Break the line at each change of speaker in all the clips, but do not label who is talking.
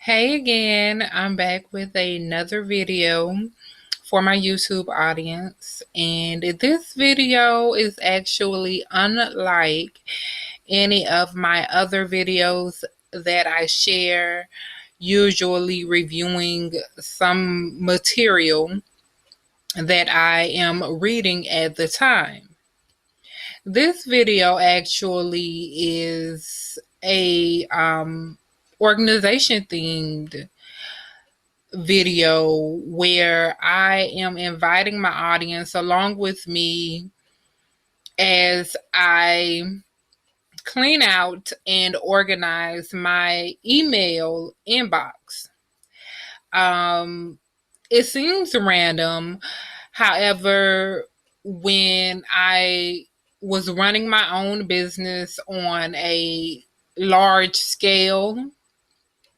Hey again, I'm back with another video for my YouTube audience, and this video is actually unlike any of my other videos that I share, usually reviewing some material that I am reading at the time. This video actually is a organization themed video where I am inviting my audience along with me as I clean out and organize my email inbox. Um, it seems random. However, when I was running my own business on a large scale,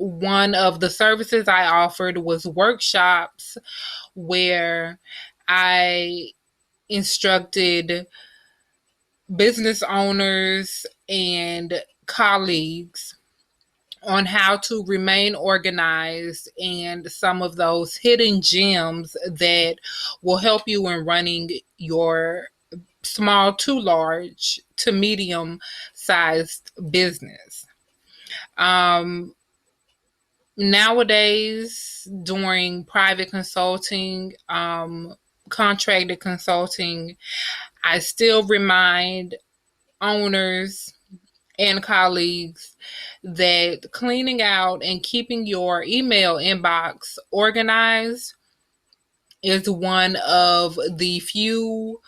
one of the services I offered was workshops where I instructed business owners and colleagues on how to remain organized and some of those hidden gems that will help you in running your small to large to medium sized business. Um, Nowadays, doing private consulting, contracted consulting, I still remind owners and colleagues that cleaning out and keeping your email inbox organized is one of the few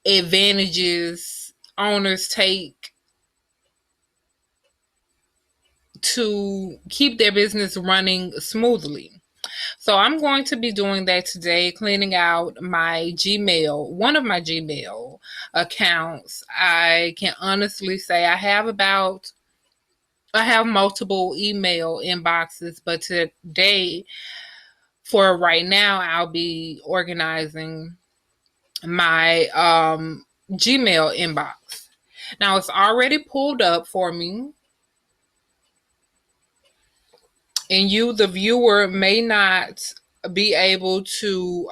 advantages owners take to keep their business running smoothly. So I'm going to be doing that today, cleaning out my Gmail, one of my Gmail accounts. I can honestly say I have multiple email inboxes, but today, for right now, I'll be organizing my Gmail inbox. Now it's already pulled up for me, and you, the viewer, may not be able to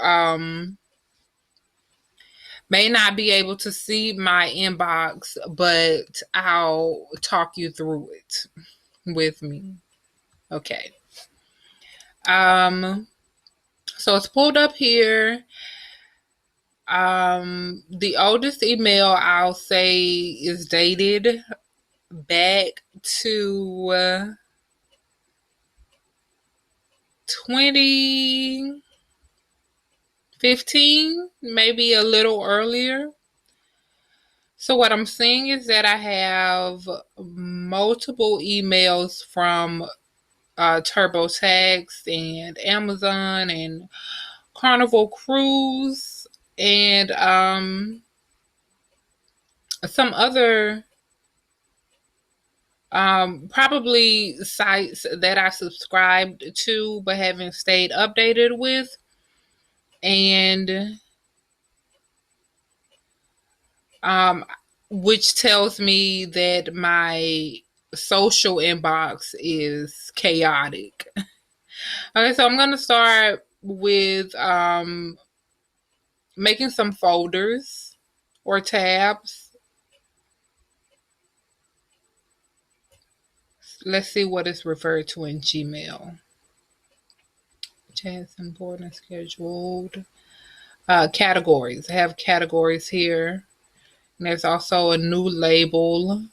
see my inbox, but I'll talk you through it with me. Okay. So it's pulled up here. The oldest email I'll say is dated back to 2015, maybe a little earlier. So what I'm seeing is that I have multiple emails from TurboTax and Amazon and Carnival Cruise and some other probably sites that I subscribed to but haven't stayed updated with, and um, which tells me that my social inbox is chaotic. Okay, so I'm gonna start with making some folders or tabs. Let's see what is referred to in Gmail. Chats important scheduled. Categories. I have categories here. And there's also a new label.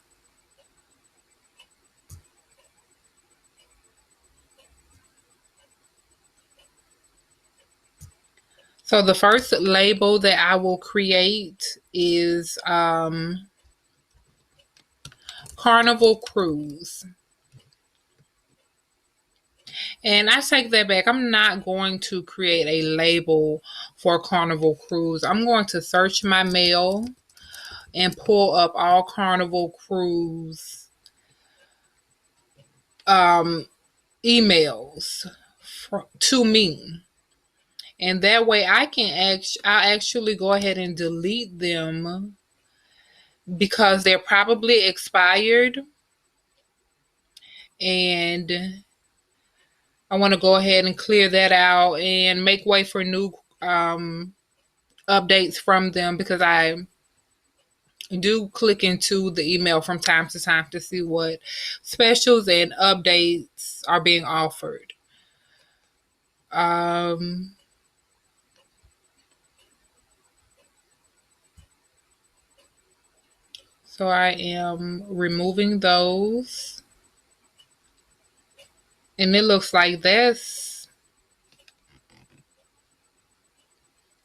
So the first label that I will create is Carnival Cruise. And I take that back. I'm not going to create a label for Carnival Cruise. I'm going to search my mail and pull up all Carnival Cruise emails to me. And that way I'll actually go ahead and delete them because they're probably expired, and I want to go ahead and clear that out and make way for new updates from them, because I do click into the email from time to time to see what specials and updates are being offered. So I am removing those. And it looks like that's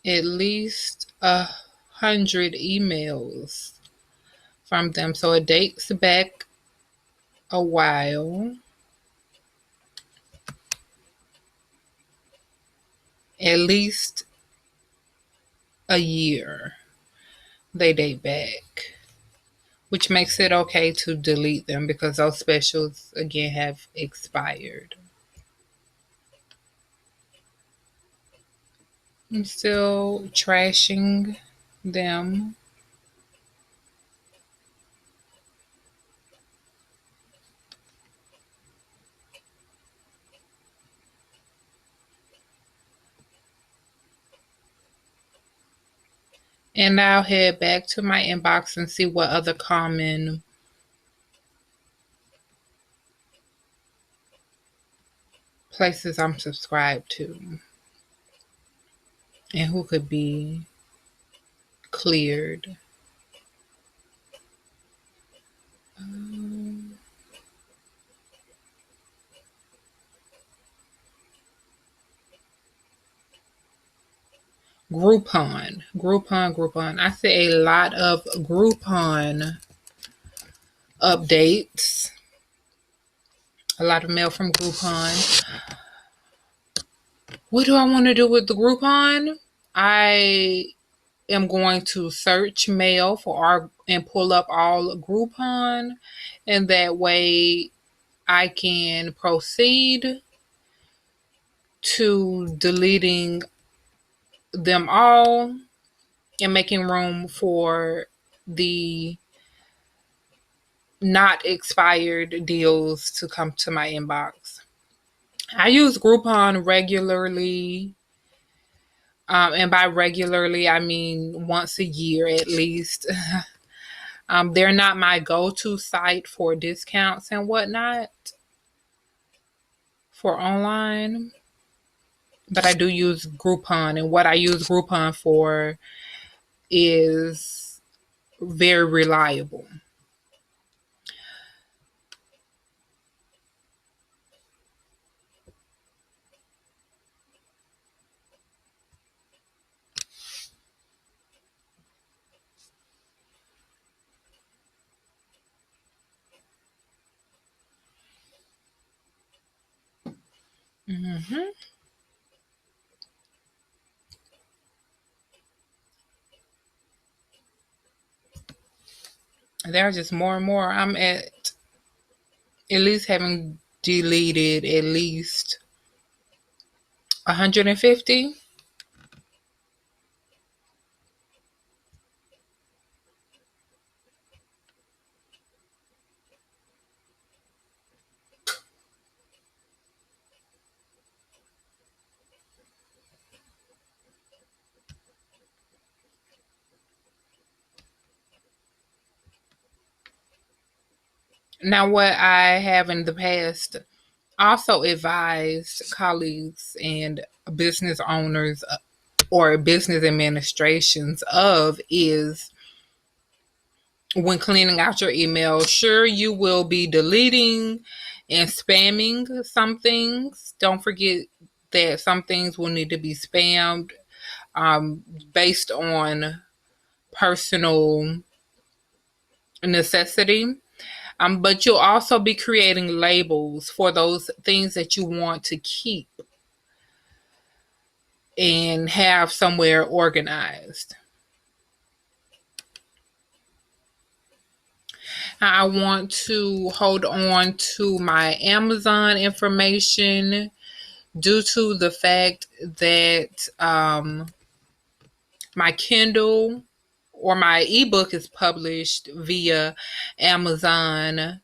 at least 100 emails from them. So it dates back a while. At least a year they date back, which makes it okay to delete them because those specials again have expired. I'm still trashing them. And I'll head back to my inbox and see what other common places I'm subscribed to and who could be cleared. Groupon. I see a lot of Groupon updates. A lot of mail from Groupon. What do I want to do with the Groupon? I am going to search mail and pull up all Groupon, and that way I can proceed to deleting them all and making room for the not expired deals to come to my inbox. I use Groupon regularly. And by regularly, I mean once a year at least. They're not my go-to site for discounts and whatnot for online, but I do use Groupon. And what I use Groupon for is very reliable. Mm-hmm. There are just more and more. I'm at least having deleted at least 150. Now, what I have in the past also advised colleagues and business owners or business administrations of is when cleaning out your email, sure, you will be deleting and spamming some things. Don't forget that some things will need to be spammed based on personal necessity. But you'll also be creating labels for those things that you want to keep and have somewhere organized. I want to hold on to my Amazon information due to the fact that my Kindle or my ebook is published via Amazon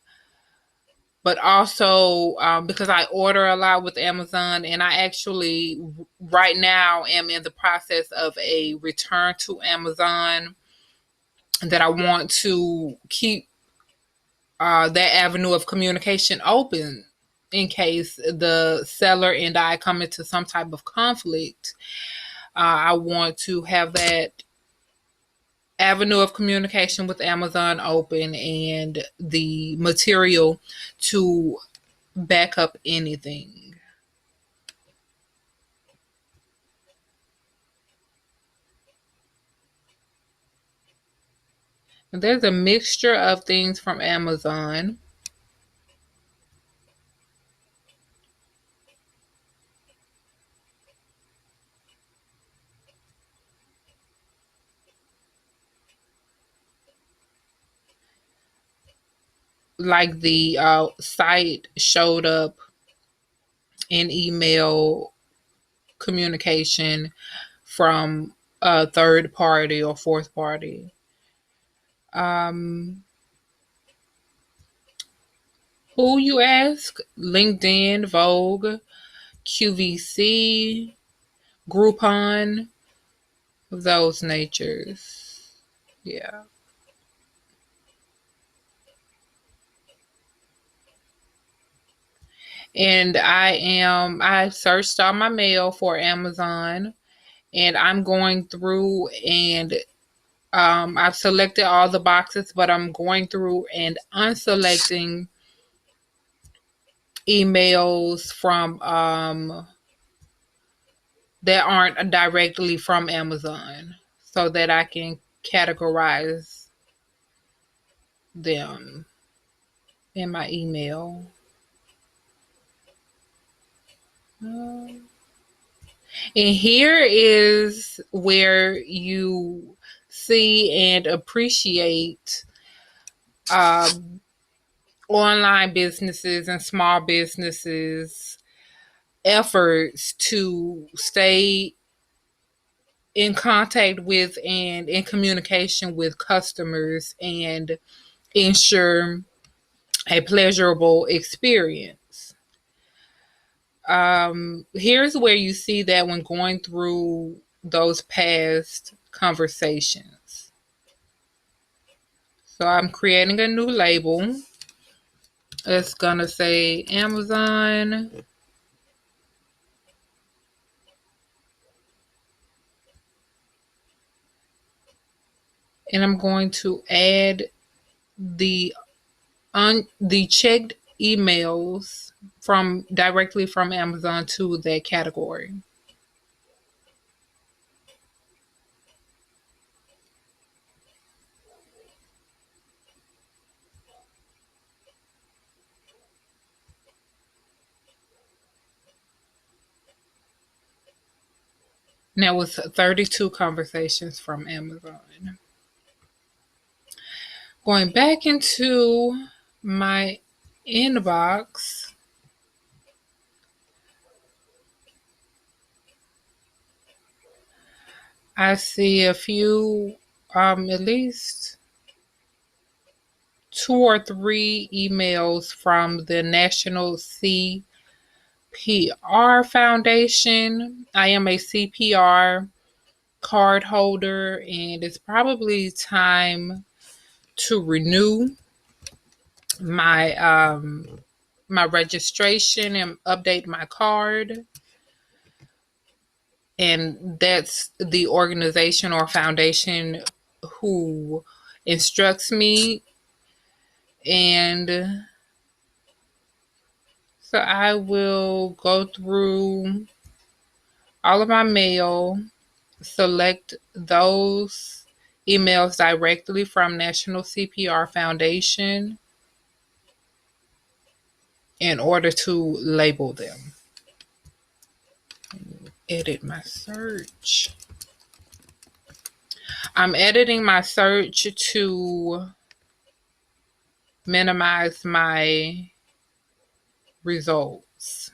but also because I order a lot with Amazon, and I actually right now am in the process of a return to Amazon that I want to keep that avenue of communication open in case the seller and I come into some type of conflict. I want to have that avenue of communication with Amazon open and the material to back up anything. There's a mixture of things from Amazon, like the site showed up in email communication from a third party or fourth party. Um, who you ask? LinkedIn, Vogue, QVC, Groupon, those natures. Yeah. And I searched all my mail for Amazon, and I'm going through and I've selected all the boxes, but I'm going through and unselecting emails from that aren't directly from Amazon so that I can categorize them in my email. And here is where you see and appreciate um, online businesses and small businesses' efforts to stay in contact with and in communication with customers and ensure a pleasurable experience. Here's where you see that when going through those past conversations. So I'm creating a new label. It's gonna say Amazon. And I'm going to add the the checked emails from directly from Amazon to that category. Now it's 32 conversations from Amazon. Going back into my inbox, I see a few, at least two or three emails from the National CPR Foundation. I am a CPR card holder, and it's probably time to renew my my registration and update my card. And that's the organization or foundation who instructs me. And so I will go through all of my mail, select those emails directly from National CPR Foundation in order to label them. Edit my search. I'm editing my search to minimize my results,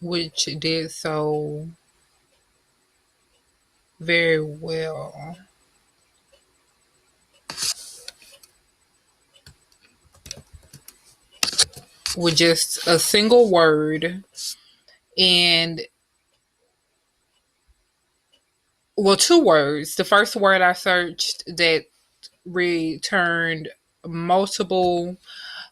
which did so very well. with just a single word, and well, two words. The first word I searched that returned multiple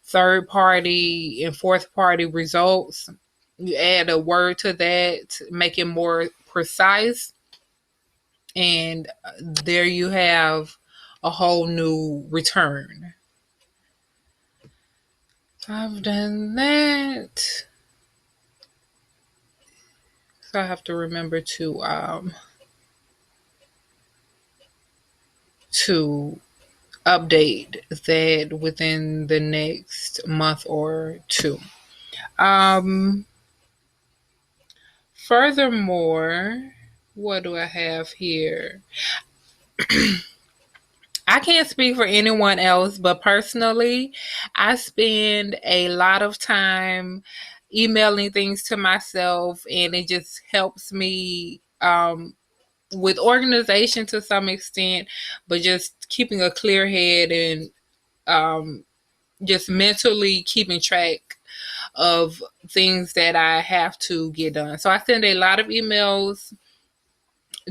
third party and fourth party results. You add a word to that, make it more precise, and there you have a whole new return. I've done that. So I have to remember to update that within the next month or two. Um, Furthermore, what do I have here? I can't speak for anyone else, but personally, I spend a lot of time emailing things to myself, and it just helps me with organization to some extent, but just keeping a clear head and just mentally keeping track of things that I have to get done. So I send a lot of emails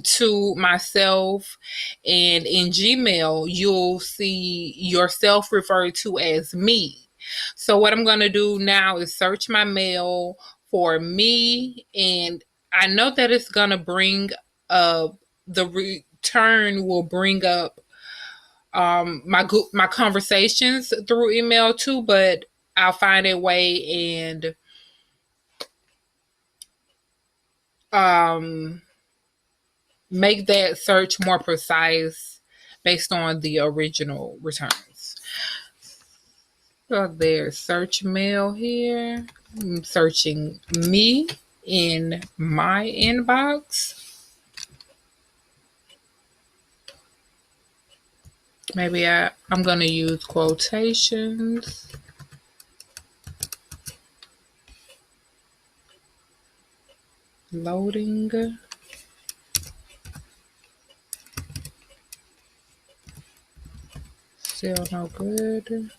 to myself, and in Gmail you'll see yourself referred to as me. So what I'm going to do now is search my mail for me, and I know that it's going to bring up the return will bring up my conversations through email too, but I'll find a way and um make that search more precise based on the original returns. So there's search mail here. I'm searching me in my inbox. Maybe I'm going to use quotations. Loading. Still no good.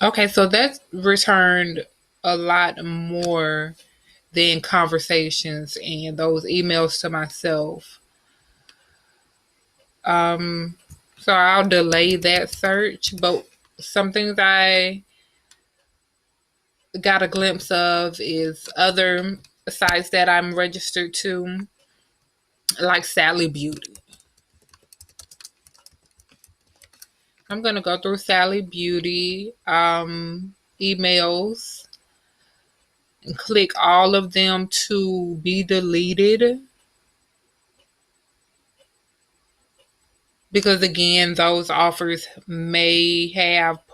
Okay, so that's returned a lot more than conversations and those emails to myself. So I'll delay that search, but some things I got a glimpse of is other sites that I'm registered to, like Sally Beauty. I'm gonna go through Sally Beauty emails and click all of them to be deleted, because again, those offers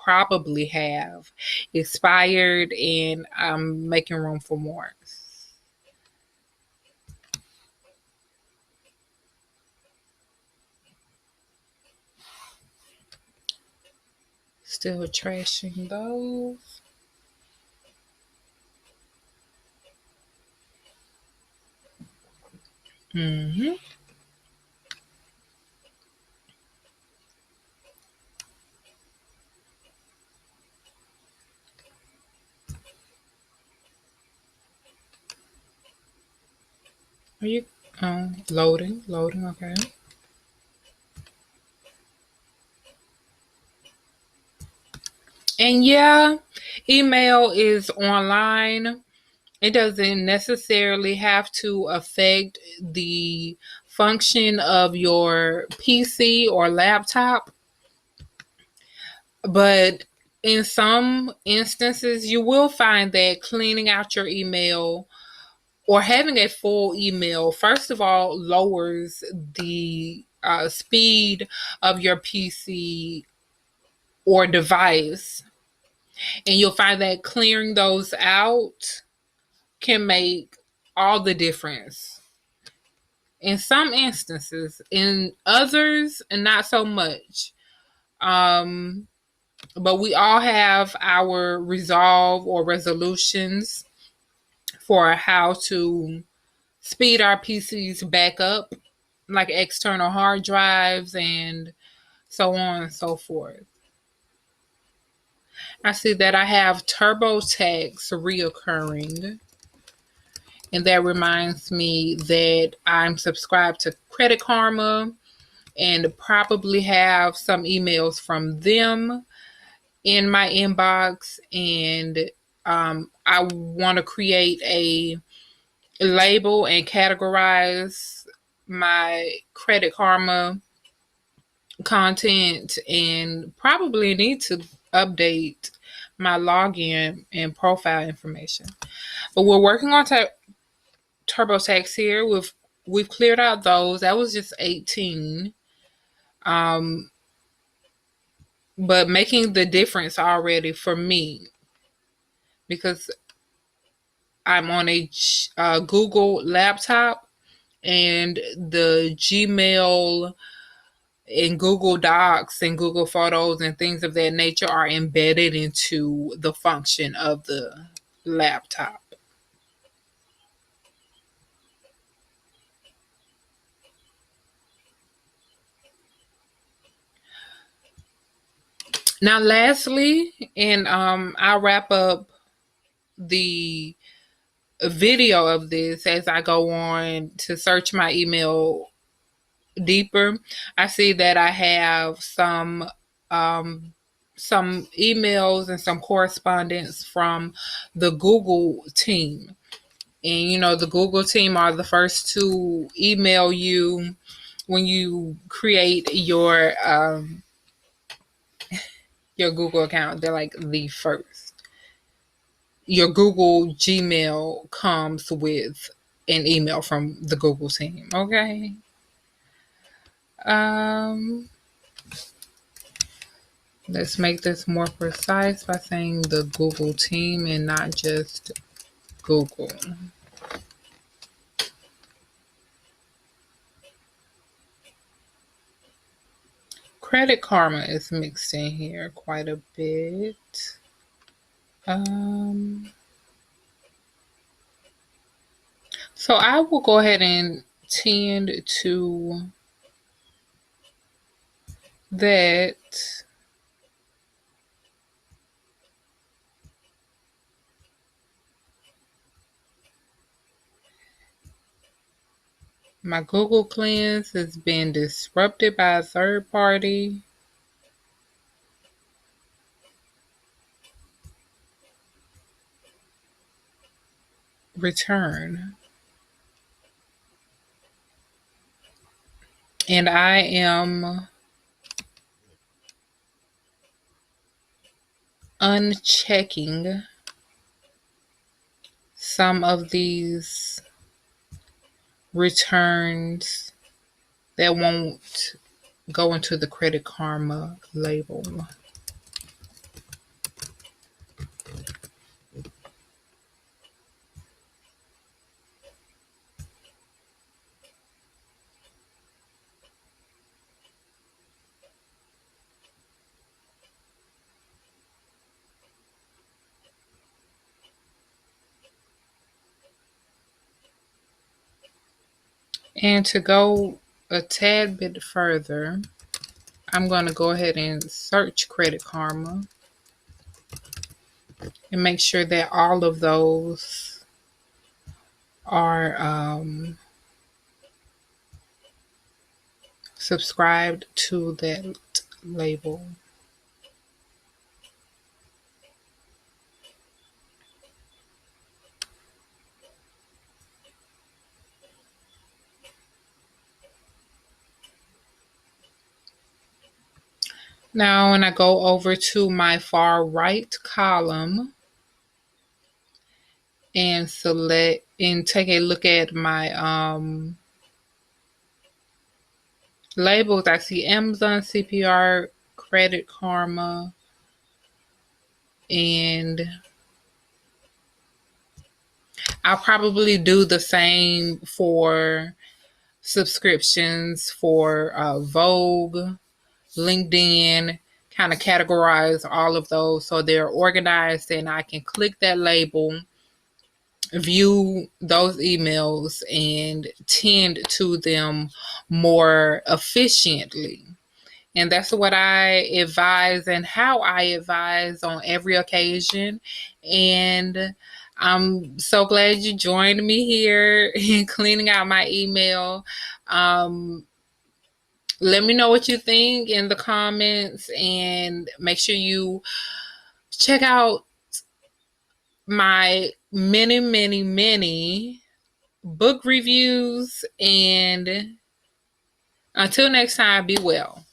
probably have expired, and I'm making room for more. Still trashing those. Mm-hmm. Are you loading? Loading, okay. And yeah, email is online. It doesn't necessarily have to affect the function of your PC or laptop, but in some instances, you will find that cleaning out your email or having a full email, first of all, lowers the speed of your PC or device. And you'll find that clearing those out can make all the difference. In some instances, in others, not so much. Um, but we all have our resolve or resolutions for how to speed our PCs back up, like external hard drives and so on and so forth. I see that I have TurboTax reoccurring, and that reminds me that I'm subscribed to Credit Karma and probably have some emails from them in my inbox. And I want to create a label and categorize my Credit Karma content, and probably need to update my login and profile information. But we're working on TurboTax here. We've cleared out those. That was just 18. But making the difference already for me, because I'm on a Google laptop, and the Gmail and Google Docs and Google Photos and things of that nature are embedded into the function of the laptop. Now, lastly, and I'll wrap up the video of this as I go on to search my email deeper. I see that I have some emails and some correspondence from the Google team. And the Google team are the first to email you when you create your Google account. They're like the first. Your Google Gmail comes with an email from the Google team. Okay. Let's make this more precise by saying the Google team and not just Google. Credit Karma is mixed in here quite a bit. So I will go ahead and tend to that. My Google cleanse has been disrupted by a third party. Return. And I am unchecking some of these returns that won't go into the Credit Karma label. And to go a tad bit further, I'm going to go ahead and search Credit Karma and make sure that all of those are subscribed to that label. Now, when I go over to my far right column and select and take a look at my labels, I see Amazon, CPR, Credit Karma, and I'll probably do the same for subscriptions for Vogue, LinkedIn, kind of categorize all of those so they're organized, and I can click that label, view those emails, and tend to them more efficiently. And that's what I advise and how I advise on every occasion. And I'm so glad you joined me here in cleaning out my email. Let me know what you think in the comments, and make sure you check out my many book reviews. And until next time, be well.